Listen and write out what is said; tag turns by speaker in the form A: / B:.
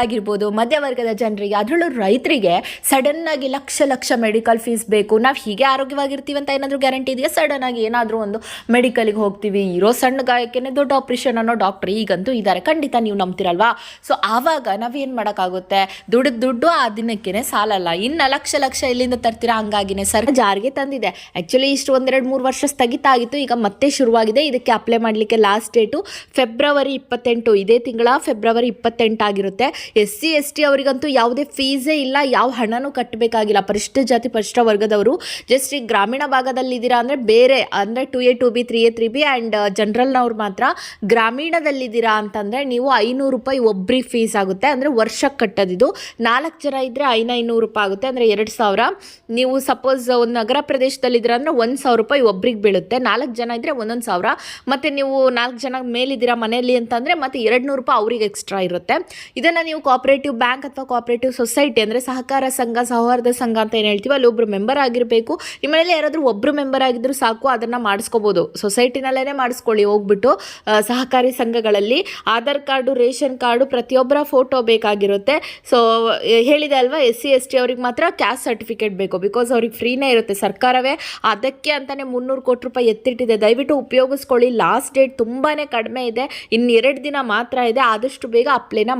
A: ಆಗಿರ್ಬೋದು ಮಧ್ಯವರ್ಗದ ಜನರಿಗೆ, ಅದರಲ್ಲೂ ರೈತರಿಗೆ ಸಡನ್ ಆಗಿ ಲಕ್ಷ ಲಕ್ಷ ಮೆಡಿಕಲ್ ಫೀಸ್ ಬೇಕು. ನಾವು ಹೀಗೆ ಆರೋಗ್ಯವಾಗಿರ್ತೀವಿ ಅಂತ ಏನಾದರೂ ಗ್ಯಾರಂಟಿ ಇದೆಯಾ? ಸಡನ್ ಆಗಿ ಏನಾದರೂ ಒಂದು ಮೆಡಿಕಲ್ಗೆ ಹೋಗ್ತೀವಿ, ಇರೋ ಸಣ್ಣ ಗಾಯಕ್ಕೇನೆ ದೊಡ್ಡ ಆಪ್ರೇಷನ್ ಅನ್ನೋ ಡಾಕ್ಟ್ರ್ ಈಗಂತೂ ಇದ್ದಾರೆ. ಖಂಡಿತ ನೀವು ನಂಬ್ತಿರಲ್ವಾ? ಸೊ ಆವಾಗ ನಾವೇನು ಮಾಡೋಕ್ಕಾಗುತ್ತೆ? ದುಡ್ಡು ಆ ದಿನಕ್ಕೇನೆ ಸಾಲಲ್ಲ, ಇನ್ನು ಲಕ್ಷ ಲಕ್ಷ ಎಲ್ಲಿಂದ ತರ್ತೀರಾ? ಹಂಗಾಗಿನೇ ಸರ್ಕಾರ ಜಾರಿಗೆ ತಂದಿದೆ. ಆ್ಯಕ್ಚುಲಿ ಇಷ್ಟು 1-2-3 ವರ್ಷ ಸ್ಥಗಿತ ಆಗಿತ್ತು, ಈಗ ಮತ್ತೆ ಶುರುವಾಗಿದೆ. ಇದಕ್ಕೆ ಅಪ್ಲೈ ಮಾಡಲಿಕ್ಕೆ ಲಾಸ್ಟ್ ಡೇಟು ಫೆಬ್ರವರಿ 28, ಇದೇ ತಿಂಗಳ ಫೆಬ್ರವರಿ 28 ಆಗಿರುತ್ತೆ. SC ST ಅವರಿಗಂತೂ ಯಾವುದೇ ಫೀಸೇ ಇಲ್ಲ, ಯಾವ ಹಣನೂ ಕಟ್ಟಬೇಕಾಗಿಲ್ಲ. ಪರಿಶಿಷ್ಟ ಜಾತಿ ಪರಿಶಿಷ್ಟ ವರ್ಗದವರು ಜಸ್ಟ್ ಈ ಗ್ರಾಮೀಣ ಭಾಗದಲ್ಲಿದ್ದೀರಾ ಅಂದರೆ ಬೇರೆ ಅಂದರೆ 2A 2B 3A 3B and ಜನರಲ್ನವ್ರು ಮಾತ್ರ ಗ್ರಾಮೀಣದಲ್ಲಿದ್ದೀರಾ ಅಂತಂದರೆ ನೀವು 500 ರೂಪಾಯಿ ಒಬ್ರಿಗೆ ಫೀಸ್ ಆಗುತ್ತೆ. ಅಂದರೆ ವರ್ಷಕ್ಕೆ ಕಟ್ಟೋದಿದು. 4 ಜನ ಇದ್ದರೆ 500 ರೂಪಾಯಿ ಆಗುತ್ತೆ, ಅಂದರೆ 2000. ನೀವು ಸಪೋಸ್ ಒಂದು ನಗರ ಪ್ರದೇಶದಲ್ಲಿದ್ದೀರಾ ಅಂದರೆ 1000 ರೂಪಾಯಿ ಒಬ್ರಿಗೆ ಬೀಳುತ್ತೆ. 4 ಜನ ಇದ್ದರೆ 1000. ಮತ್ತು ನೀವು 4 ಜನ ಮೇಲಿದ್ದೀರಾ ಮನೆಯಲ್ಲಿ ಅಂತಂದರೆ ಮತ್ತೆ 200 ರೂಪಾಯಿ ಅವ್ರಿಗೆ ಎಕ್ಸ್ಟ್ರಾ ಇರುತ್ತೆ. ಇದನ್ನು ನೀವು ಕೋಆಪರೇಟಿವ್ ಬ್ಯಾಂಕ್ ಅಥವಾ ಕೋಆಪರೇಟಿವ್ ಸೊಸೈಟಿ ಅಂದರೆ ಸಹಕಾರ ಸಂಘ, ಸೌಹಾರ್ದ ಸಂಘ ಅಂತ ಏನು ಹೇಳ್ತೀವಿ, ಅಲ್ಲಿ ಒಬ್ಬರು ಮೆಂಬರ್ ಆಗಿರಬೇಕು. ನಿಮ್ಮನೇಲಿ ಯಾರಾದರೂ ಒಬ್ಬರು ಮೆಂಬರ್ ಆಗಿದ್ದರೂ ಸಾಕು, ಅದನ್ನು ಮಾಡಿಸ್ಕೋಬೋದು. ಸೊಸೈಟಿನಲ್ಲೇ ಮಾಡಿಸ್ಕೊಳ್ಳಿ ಹೋಗ್ಬಿಟ್ಟು. ಸಹಕಾರಿ ಸಂಘಗಳಲ್ಲಿ ಆಧಾರ್ ಕಾರ್ಡು, ರೇಷನ್ ಕಾರ್ಡು, ಪ್ರತಿಯೊಬ್ಬರ ಫೋಟೋ ಬೇಕಾಗಿರುತ್ತೆ. ಸೊ ಹೇಳಿದೆ ಅಲ್ವಾ, SC ST ಅವ್ರಿಗೆ ಮಾತ್ರ ಕ್ಯಾಸ್ಟ್ ಸರ್ಟಿಫಿಕೇಟ್ ಬೇಕು, ಬಿಕಾಸ್ ಅವ್ರಿಗೆ ಫ್ರೀನೇ ಇರುತ್ತೆ. ಸರ್ಕಾರವೇ ಅದಕ್ಕೆ ಅಂತಲೇ 300 ಕೋಟಿ ರೂಪಾಯಿ ಎತ್ತಿಟ್ಟಿದೆ. ದಯವಿಟ್ಟು ಉಪಯೋಗಿಸ್ಕೊಳ್ಳಿ. ಲಾಸ್ಟ್ ಡೇಟ್ ತುಂಬಾ ಕಡಿಮೆ ಇದೆ, ಇನ್ನು 2 ದಿನ ಮಾತ್ರ ಇದೆ. ಆದಷ್ಟು ಬೇಗ ಅಪ್ಲೈನ